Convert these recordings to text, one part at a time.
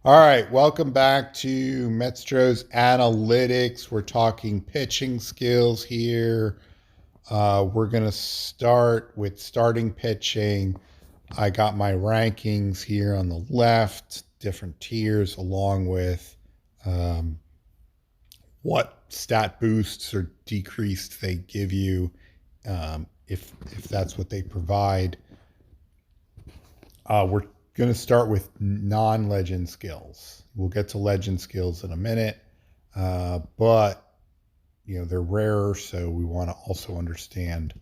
All right, welcome back to Metstro's Analytics. We're talking pitching skills here. We're going to start with starting pitching. I got my rankings here on the left, different tiers, along with um, what stat boosts or decreased they give you, if that's what they provide. We're going to start with non-legend skills. We'll get to legend skills in a minute, but they're rarer, so we want to also understand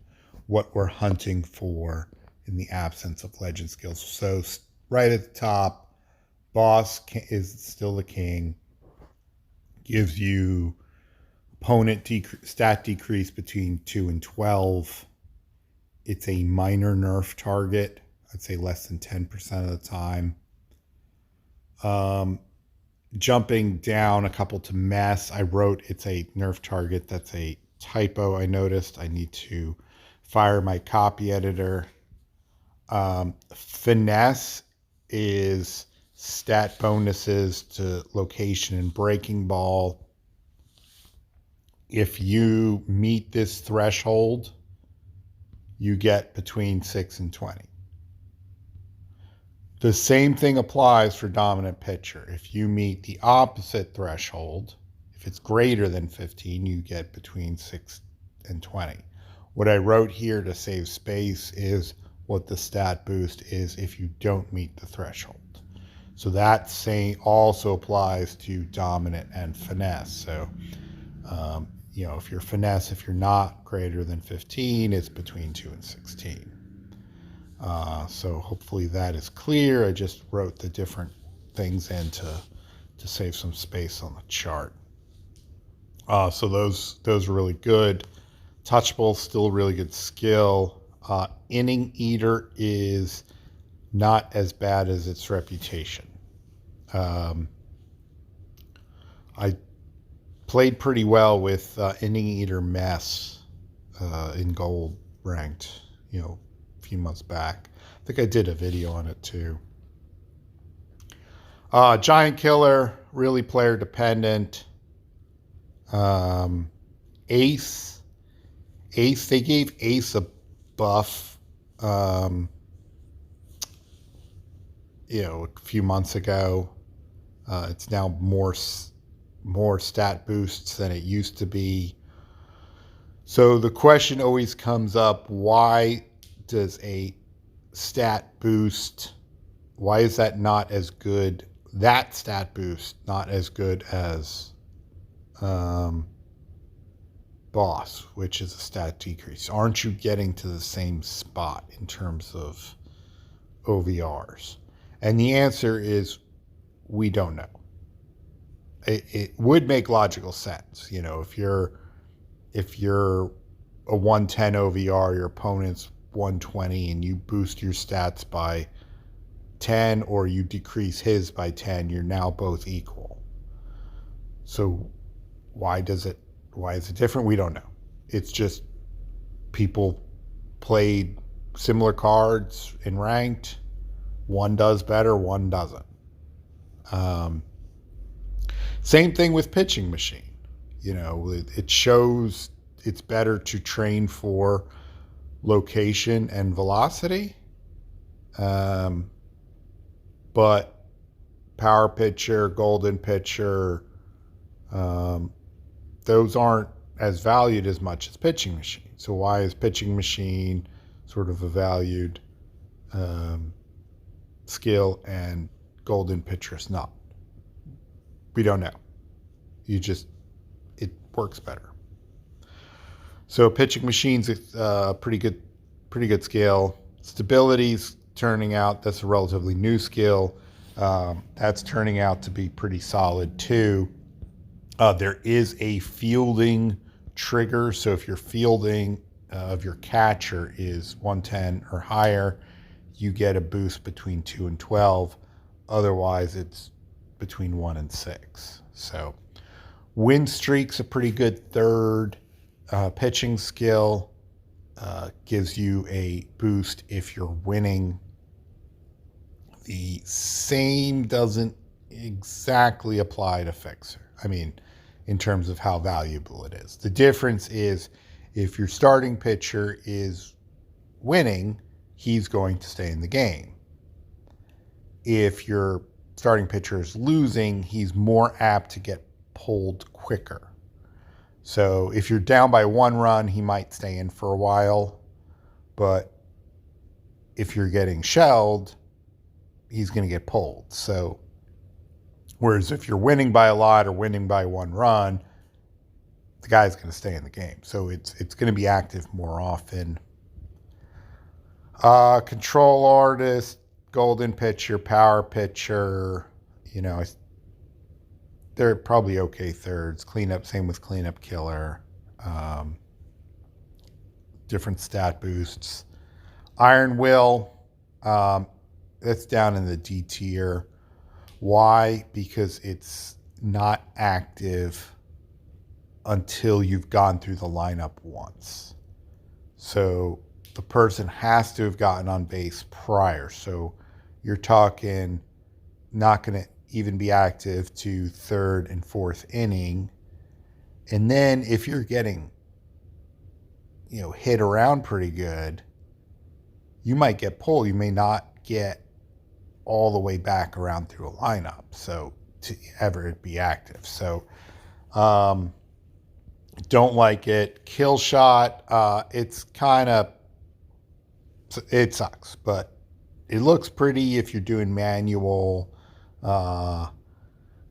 what we're hunting for in the absence of legend skills. So right at the top, boss is still the king. Gives you opponent stat decrease between 2 and 12. It's a minor nerf target. I'd say less than 10% of the time. Jumping down a couple to mess, I wrote it's a nerf target. That's a typo I noticed. I need to fire my copy editor. Finesse is stat bonuses to location and breaking ball. If you meet this threshold, you get between 6 and 20. The same thing applies for dominant pitcher. If you meet the opposite threshold, if it's greater than 15, you get between 6 and 20. What I wrote here to save space is what the stat boost is if you don't meet the threshold. So that same also applies to dominant and finesse. So, if you're finesse, if you're not greater than 15, it's between 2 and 16. So hopefully that is clear. I just wrote the different things in to save some space on the chart. So those are really good. Touchable, still a really good skill. Inning eater is not as bad as its reputation. I played pretty well with inning eater mess in gold ranked, a few months back. I think I did a video on it too. Giant killer, really player dependent. Ace, they gave Ace a buff, a few months ago. It's now more stat boosts than it used to be. So the question always comes up, why does a stat boost, why is that not as good, that stat boost not as good as boss, which is a stat decrease? Aren't you getting to the same spot in terms of OVRs? And the answer is we don't know. It would make logical sense. If you're a 110 OVR, your opponent's 120, and you boost your stats by 10 or you decrease his by 10, you're now both equal. So why is it different? We don't know. It's just people played similar cards in ranked. One does better, one doesn't. Same thing with pitching machine. It shows it's better to train for location and velocity. But power pitcher, golden pitcher, those aren't as valued as much as pitching machine. So why is pitching machine sort of a valued skill and golden pitcher is not? We don't know. It works better. So pitching machine's a pretty good skill. Stability's turning out, that's a relatively new skill. That's turning out to be pretty solid too. There is a fielding trigger. So if your fielding of your catcher is 110 or higher, you get a boost between 2 and 12. Otherwise, it's between 1 and 6. So win streak's a pretty good third. Pitching skill gives you a boost if you're winning. The same doesn't exactly apply to fixer. I mean, in terms of how valuable it is. The difference is if your starting pitcher is winning, he's going to stay in the game. If your starting pitcher is losing, he's more apt to get pulled quicker. So if you're down by 1 run, he might stay in for a while. But if you're getting shelled, he's going to get pulled. So whereas if you're winning by a lot or winning by 1 run, the guy's going to stay in the game. So it's going to be active more often. Control artist, golden pitcher, power pitcher, they're probably okay thirds. Cleanup, same with cleanup killer. Different stat boosts. Iron Will, that's down in the D tier. Why? Because it's not active until you've gone through the lineup once. So the person has to have gotten on base prior. So you're talking not going to even be active to 3rd and 4th inning. And then if you're getting, hit around pretty good, you might get pulled. You may not get all the way back around through a lineup, so to ever be active. So don't like it. Kill shot, it's it sucks, but it looks pretty if you're doing manual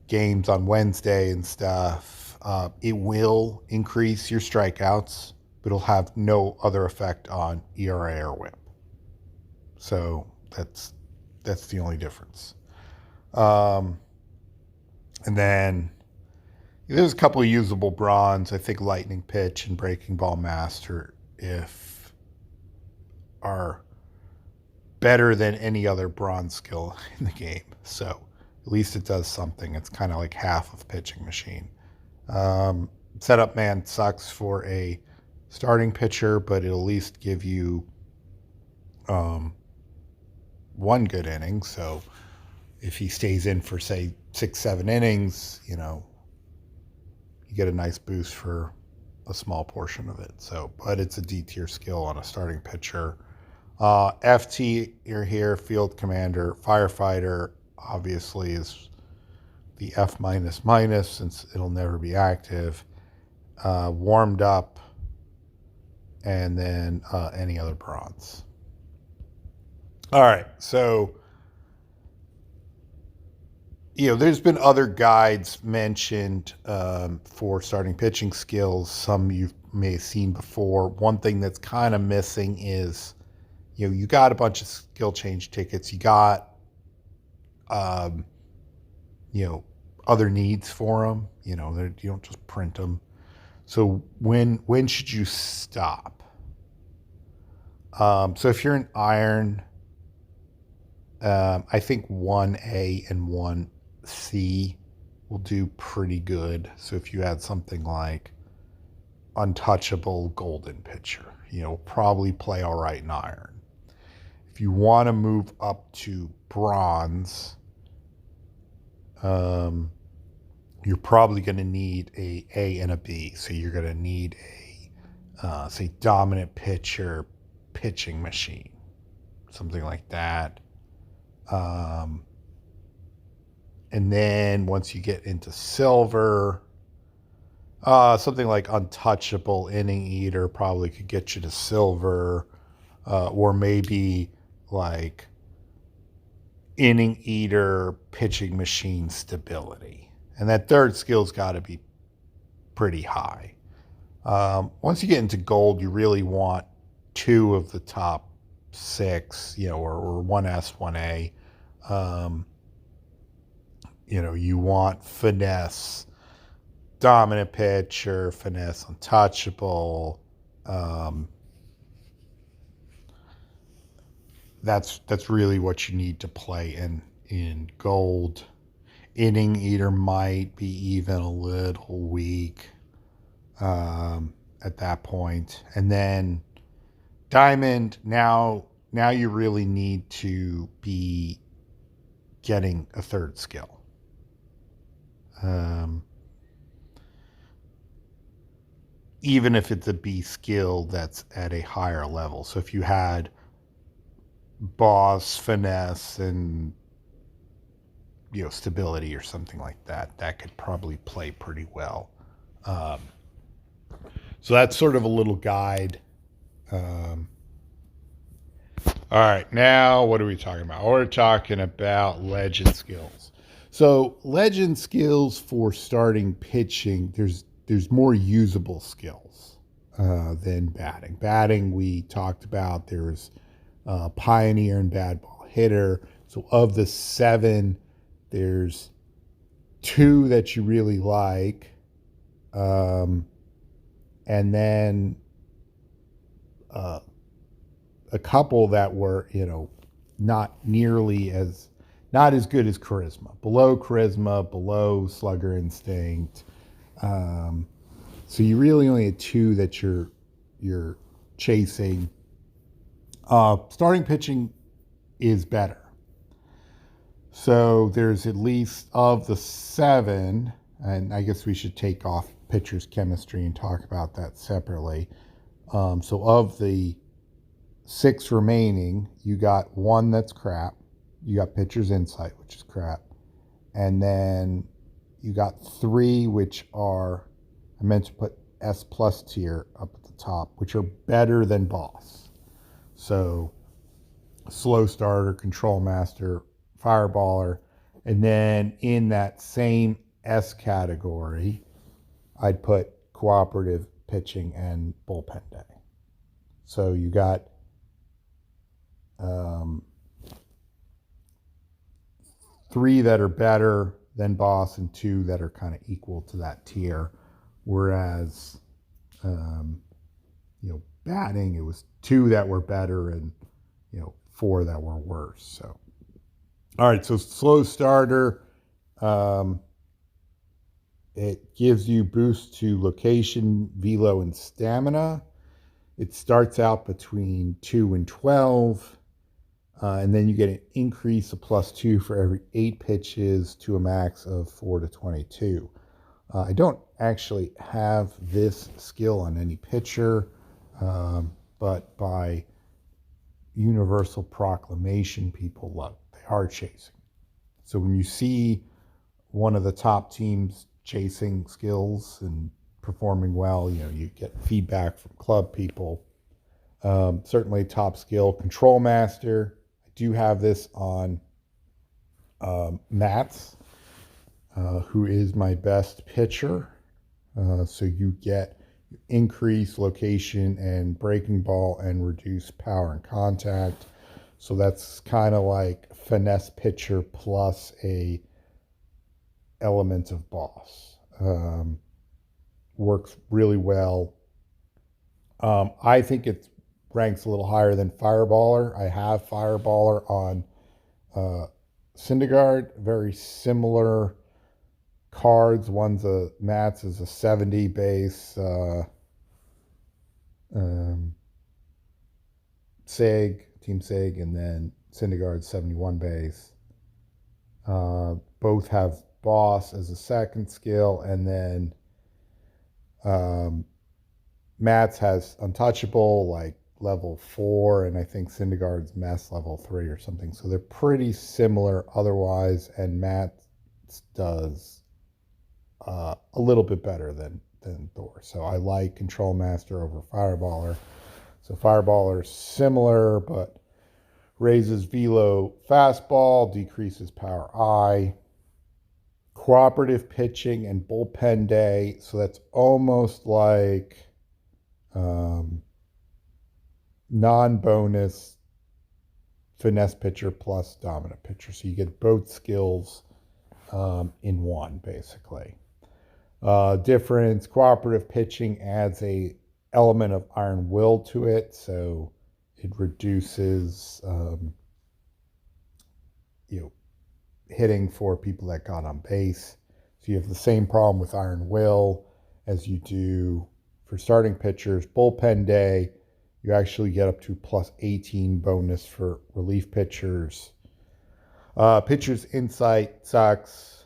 games on Wednesday and stuff. It will increase your strikeouts, but it'll have no other effect on ERA or WHIP. So that's the only difference. And then there's a couple of usable bronze. I think Lightning Pitch and Breaking Ball Master are better than any other bronze skill in the game. So at least it does something. It's kind of like half of Pitching Machine. Setup Man sucks for a starting pitcher, but it'll at least give you 1 good inning. So if he stays in for, say, 6-7 innings, you get a nice boost for a small portion of it. So, but it's a D tier skill on a starting pitcher. FT, you're here, Field Commander. Firefighter obviously is the F since it'll never be active. Warmed up, and then any other bronze. All right, so there's been other guides mentioned for starting pitching skills. Some you may have seen before. One thing that's kind of missing is, you got a bunch of skill change tickets. You got, other needs for them. You don't just print them. So when should you stop? So if you're an iron, I think 1A and 1C will do pretty good. So if you had something like untouchable golden pitcher, probably play all right in iron. If you want to move up to bronze, you're probably going to need a A and a B. So you're going to need a, say, dominant pitcher, Pitching Machine, something like that. And then once you get into silver, something like untouchable Inning Eater probably could get you to silver, or maybe like Inning Eater, Pitching Machine stability. And that third skill's got to be pretty high. Once you get into gold, you really want 2 of the top 6, or 1S, 1A. You want finesse, dominant pitcher, finesse, untouchable. That's really what you need to play in gold. Inning Eater might be even a little weak at that point. And then diamond, now you really need to be getting a third skill. Um, even if it's a B skill that's at a higher level. So if you had boss, finesse, and stability or something like that, that could probably play pretty well. Um, so that's sort of a little guide. Um, all right, now what are we talking about? We're talking about legend skills. So legend skills for starting pitching, there's more usable skills than batting. Batting, we talked about. There's pioneer and bad ball hitter. So of the 7, there's 2 that you really like, and then uh, a couple that were not as good as charisma, below slugger instinct. Um, so you really only had 2 that you're chasing. Starting pitching is better. So there's at least of the 7, and I guess we should take off pitcher's chemistry and talk about that separately. So of the 6 remaining, you got 1 that's crap. You got pitcher's insight, which is crap. And then you got 3, which are, I meant to put S plus tier up at the top, which are better than boss. So slow starter, control master, fireballer. And then in that same S category, I'd put cooperative pitching and bullpen day. So you got 3 that are better than boss and 2 that are kind of equal to that tier. Whereas, batting, it was 2 that were better and 4 that were worse. So, all right. So slow starter, it gives you boost to location, velo, and stamina. It starts out between 2 and 12. And then you get an increase of +2 for every 8 pitches to a max of 4 to 22. I don't actually have this skill on any pitcher, but by universal proclamation, people love it. They are chasing. So when you see one of the top teams chasing skills and performing well, you get feedback from club people. Certainly top skill. Control master. I do have this on Matt's, who is my best pitcher. So you get increase location and breaking ball and reduce power and contact. So that's kind of like finesse pitcher plus a element of boss. Works really well. I think it ranks a little higher than Fireballer. I have Fireballer on Syndergaard. Very similar cards. One's Matt's is a 70 base. Team Sig, and then Syndergaard 71 base. Both have boss as a second skill, and then Matt's has untouchable, like level 4, and I think Syndergaard's mess level 3 or something. So they're pretty similar otherwise, and Matt's does a little bit better than Thor. So I like Control Master over Fireballer. So Fireballer is similar, but raises velo fastball, decreases power I. Cooperative pitching and bullpen day. So that's almost like non-bonus finesse pitcher plus dominant pitcher. So you get both skills in one, basically. Difference, cooperative pitching adds a element of iron will to it, so it reduces hitting for people that got on base. So you have the same problem with iron will as you do for starting pitchers. Bullpen day, you actually get up to +18 bonus for relief pitchers. Pitcher's insight sucks.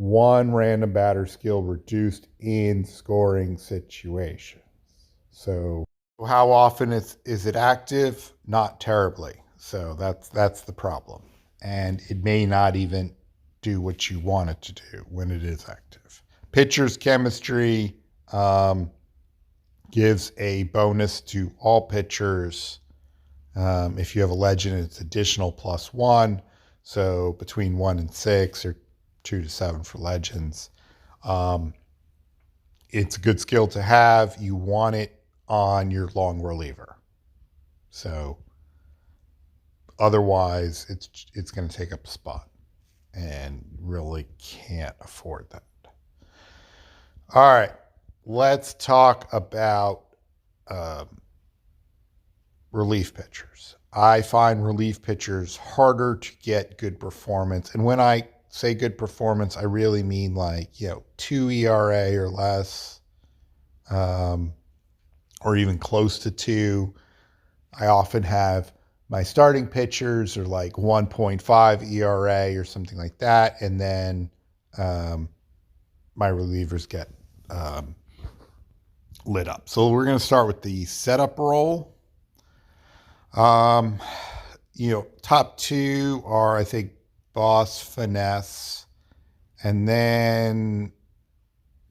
one random batter skill reduced in scoring situations. So how often is it active? Not terribly. So that's the problem. And it may not even do what you want it to do when it is active. Pitcher's chemistry gives a bonus to all pitchers. If you have a legend, it's additional +1. So between 1 and 6 or 2 to 7 for legends. It's a good skill to have. You want it on your long reliever. So otherwise, it's going to take up a spot and really can't afford that. All right, let's talk about relief pitchers. I find relief pitchers harder to get good performance. And when I say good performance, I really mean 2 ERA or less, or even close to 2. I often have my starting pitchers are 1.5 ERA or something like that. And then my relievers get lit up. So we're going to start with the setup role. Top 2 are, I think, Boss, Finesse, and then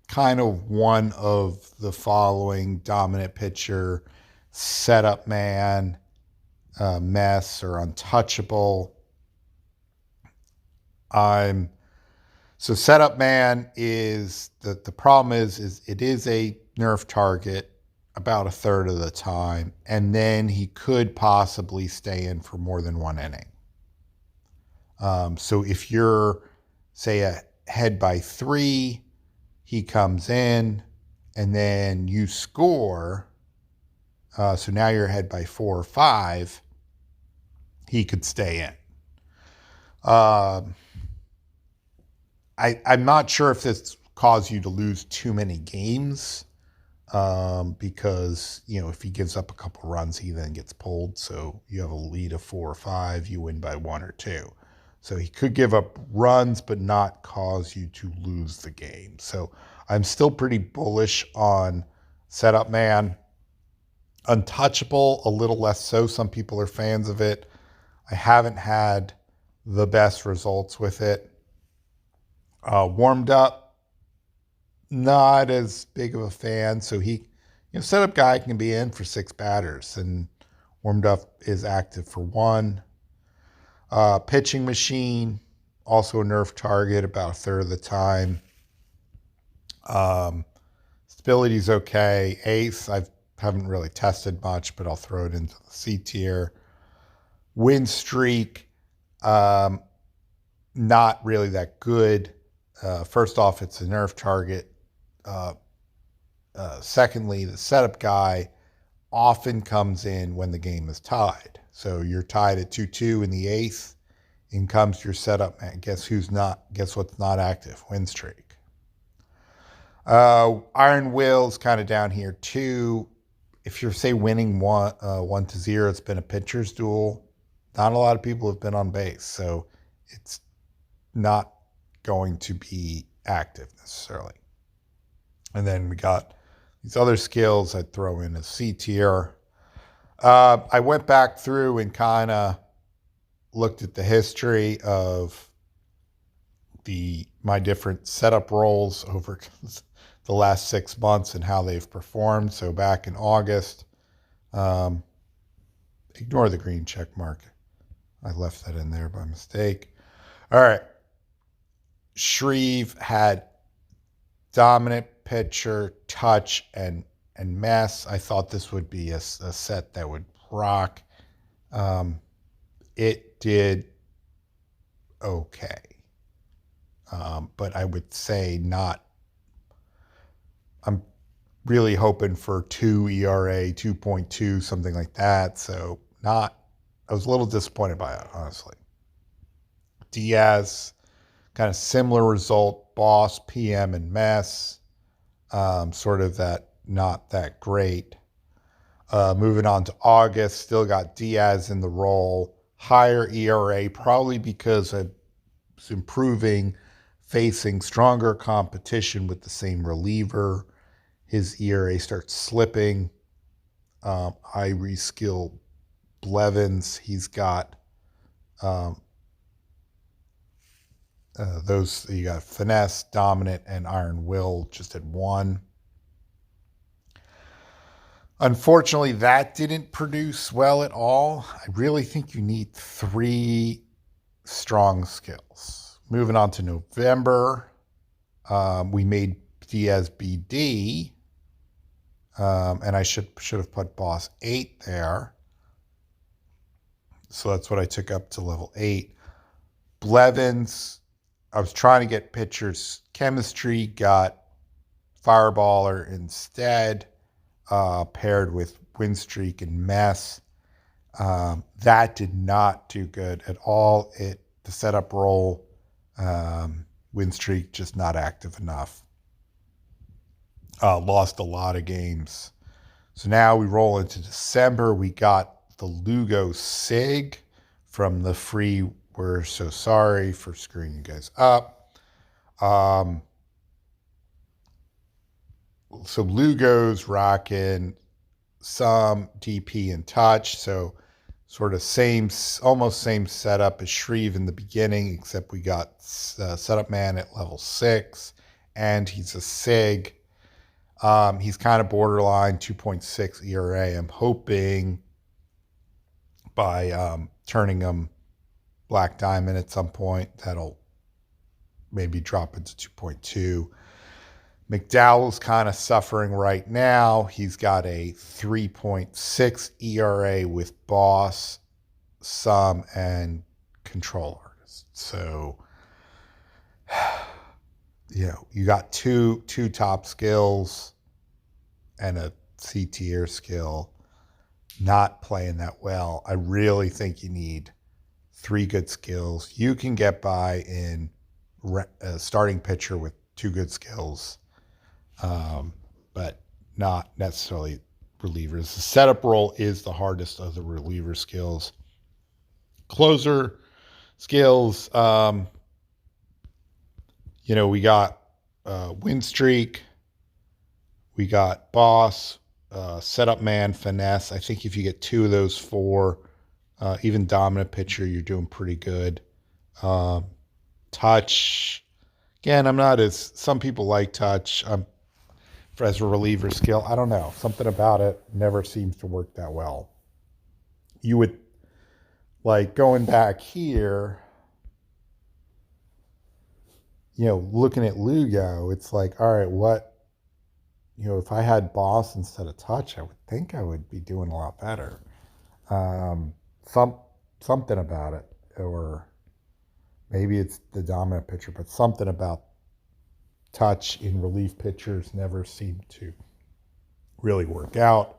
kind of one of the following: dominant pitcher, setup man, mess, or untouchable. So setup man is the problem is it is a nerf target about a third of the time, and then he could possibly stay in for more than 1 inning. So if you're, say, ahead by 3, he comes in, and then you score. So now you're ahead by 4 or 5. He could stay in. I'm not sure if this caused you to lose too many games. Because, if he gives up a couple runs, he then gets pulled. So you have a lead of 4 or 5, you win by 1 or 2. So he could give up runs, but not cause you to lose the game. So I'm still pretty bullish on setup man. Untouchable, a little less so. Some people are fans of it. I haven't had the best results with it. Warmed up, not as big of a fan. So setup guy can be in for 6 batters, and warmed up is active for 1. Pitching machine, also a nerf target about a third of the time. Stability's okay. Ace, I haven't really tested much, but I'll throw it into the C tier. Win streak, not really that good. First off, it's a nerf target. Secondly, the setup guy often comes in when the game is tied. So you're tied at 2-2 in the 8th. In comes your setup man. Guess what's not active? Win streak. Iron Will's kind of down here too. If you're, say, winning 1-0, it's been a pitcher's duel. Not a lot of people have been on base, so it's not going to be active necessarily. And then we got these other skills I'd throw in as C tier. I went back through and kind of looked at the history of my different setup roles over the last 6 months and how they've performed. So back in August, ignore the green check mark. I left that in there by mistake. All right. Shreve had dominant pitcher, touch, and mess. I thought this would be a set that would rock. It did okay. But I would say not. I'm really hoping for 2 ERA, 2.2, something like that. So I was a little disappointed by it, honestly. Diaz, kind of similar result. Boss, PM, and mess. Sort of that, not that great. Moving on to August, still got Diaz in the role. Higher ERA, probably because it's improving facing stronger competition with the same reliever. His ERA starts slipping. I reskill Blevins. He's got those. You got finesse, dominant, and iron will just at 1. Unfortunately, that didn't produce well at all. I really think you need 3 strong skills. Moving on to November, we made Diaz BD, and I should have put Boss 8 there. So that's what I took up to level 8. Blevins, I was trying to get pitchers chemistry, got Fireballer instead, paired with Win Streak and Mess. That did not do good at all. The setup role, Win Streak just not active enough. Lost a lot of games. So now we roll into December. We got the Lugo Sig from the free We're So Sorry for Screwing You Guys Up. So Lugo's rocking some DP and touch. So sort of almost same setup as Shreve in the beginning, except we got setup man at level 6, and he's a SIG. He's kind of borderline 2.6 ERA. I'm hoping by turning him Black Diamond at some point, that'll maybe drop into 2.2. McDowell's kind of suffering right now. He's got a 3.6 ERA with Boss, Sum, and Control Artist. So, you got two top skills and a C tier skill. Not playing that well. I really think you need 3 good skills. You can get by in a starting pitcher with 2 good skills, but not necessarily relievers. The setup role is the hardest of the reliever skills. Closer skills, we got Win Streak, we got Boss, setup man, finesse. I think if you get 2 of those 4, even dominant pitcher, you're doing pretty good. Touch, again, I'm not as, some people like touch. As a reliever skill, I don't know. Something about it never seems to work that well. You would, like, going back here, looking at Lugo, it's like, all right, what, if I had Boss instead of touch, I would think I would be doing a lot better. Something about it, or maybe it's the dominant pitcher, but something about touch in relief pitchers never seemed to really work out.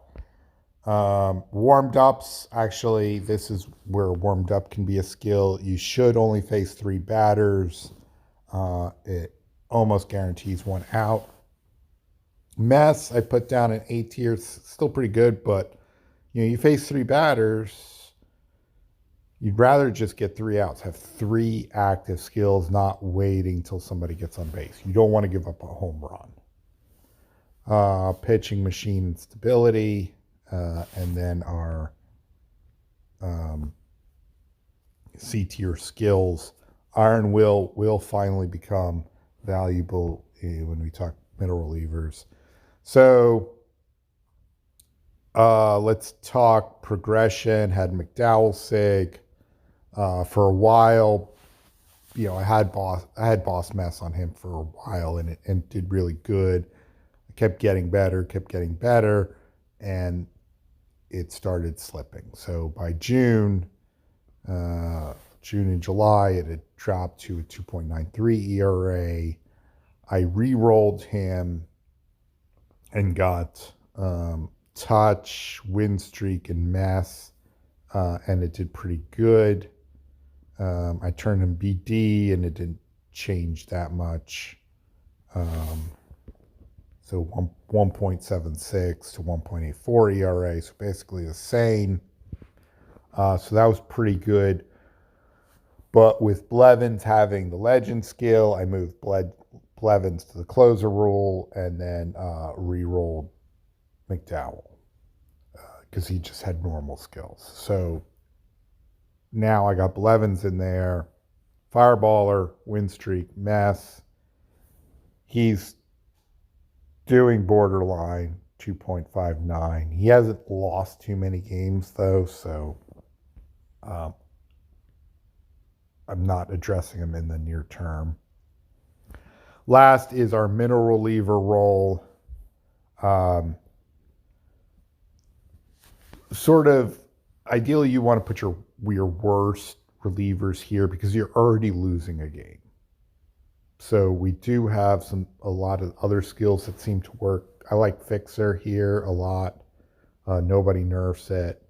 Warmed ups, actually, this is where warmed up can be a skill. You should only face 3 batters. It almost guarantees 1 out. Mess, I put down an A tier. It's still pretty good, but you face 3 batters. You'd rather just get 3 outs, have 3 active skills, not waiting till somebody gets on base. You don't want to give up a home run. Pitching machine and stability, and then our C tier skills. Iron will finally become valuable when we talk middle relievers. So let's talk progression. Had McDowell Sig. For a while, I had Boss Mess on him for a while, and it did really good. I kept getting better, and it started slipping. So by June and July, it had dropped to a 2.93 ERA. I re-rolled him and got touch, Win Streak, and Mess, and it did pretty good. I turned him BD, and it didn't change that much. So 1.76 to 1.84 ERA, so basically the same. So that was pretty good. But with Blevins having the legend skill, I moved Blevins to the closer role and then re-rolled McDowell because he just had normal skills. So now I got Blevins in there, fireballer, win streak, mess. He's doing borderline 2.59. He hasn't lost too many games though, so I'm not addressing him in the near term. Last is our middle reliever role. Sort of ideally you want to put your worst relievers here because you're already losing a game. So we do have a lot of other skills that seem to work. I like Fixer here a lot. Nobody nerfs it.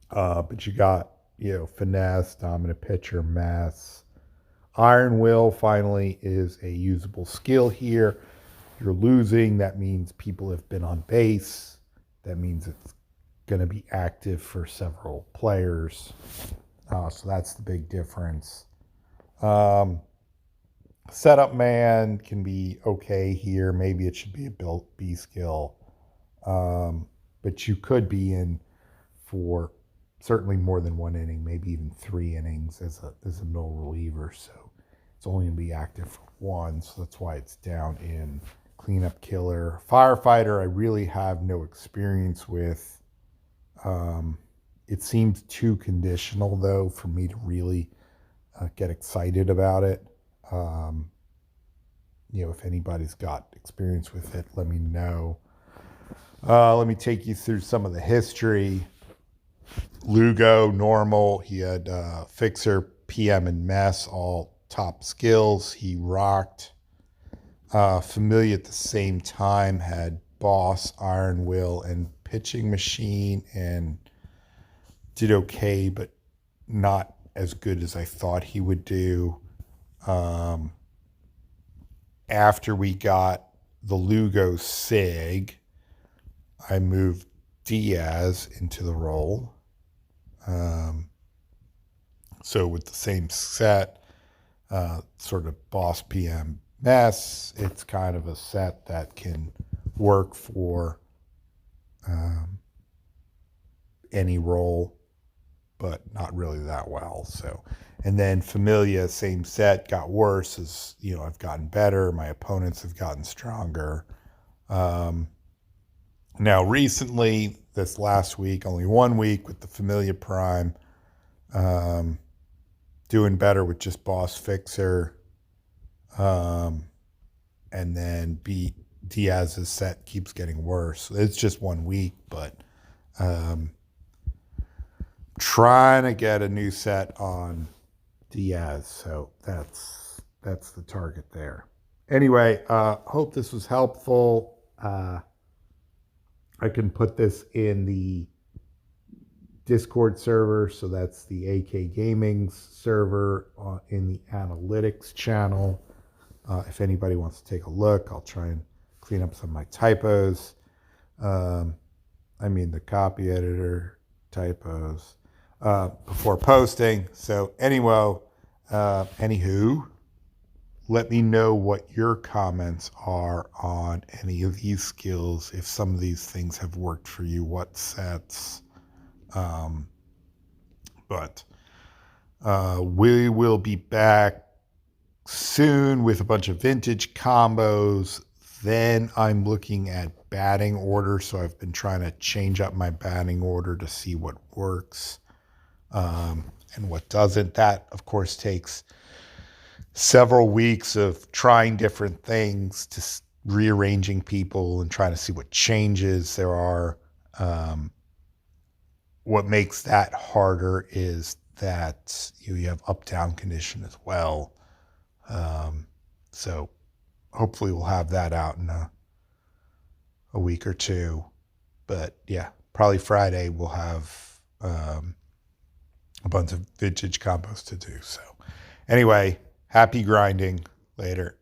But you got, finesse, dominant pitcher, mess. Iron Will finally is a usable skill here. You're losing. That means people have been on base. That means it's going to be active for several players. So that's the big difference. Setup man can be okay here. Maybe it should be a built B skill. But you could be in for certainly more than one inning, maybe even 3 innings as a middle reliever. So it's only going to be active for 1. So that's why it's down in cleanup killer. Firefighter, I really have no experience with. It seems too conditional, though, for me to really get excited about it. If anybody's got experience with it, let me know. Let me take you through some of the history. Lugo, normal. He had Fixer, PM, and Mess, all top skills. He rocked. Familia at the same time had Boss, Iron Will, and Pitching Machine, and did okay, but not as good as I thought he would do. After we got the Lugo Sig, I moved Diaz into the role. So with the same set, sort of Boss, PM, Mess, it's kind of a set that can work for any role, but not really that well. So, and then Familia, same set, got worse as, I've gotten better. My opponents have gotten stronger. Now, recently, this last week, only 1 week with the Familia Prime, doing better with just Boss, Fixer, and then Diaz's set keeps getting worse. It's just 1 week, but trying to get a new set on Diaz, so that's the target there. Anyway, hope this was helpful. I can put this in the Discord server, so that's the AK Gaming's server in the analytics channel. If anybody wants to take a look, I'll try and clean up some of my typos. The copy editor typos before posting. So anywho, let me know what your comments are on any of these skills. If some of these things have worked for you, what sets. But we will be back soon with a bunch of vintage combos. Then I'm looking at batting order. So I've been trying to change up my batting order to see what works and what doesn't. That, of course, takes several weeks of trying different things, to rearranging people and trying to see what changes there are. What makes that harder is that you have up-down condition as well. So hopefully we'll have that out in a week or two. But yeah, probably Friday we'll have a bunch of vintage combos to do. So anyway, happy grinding. Later.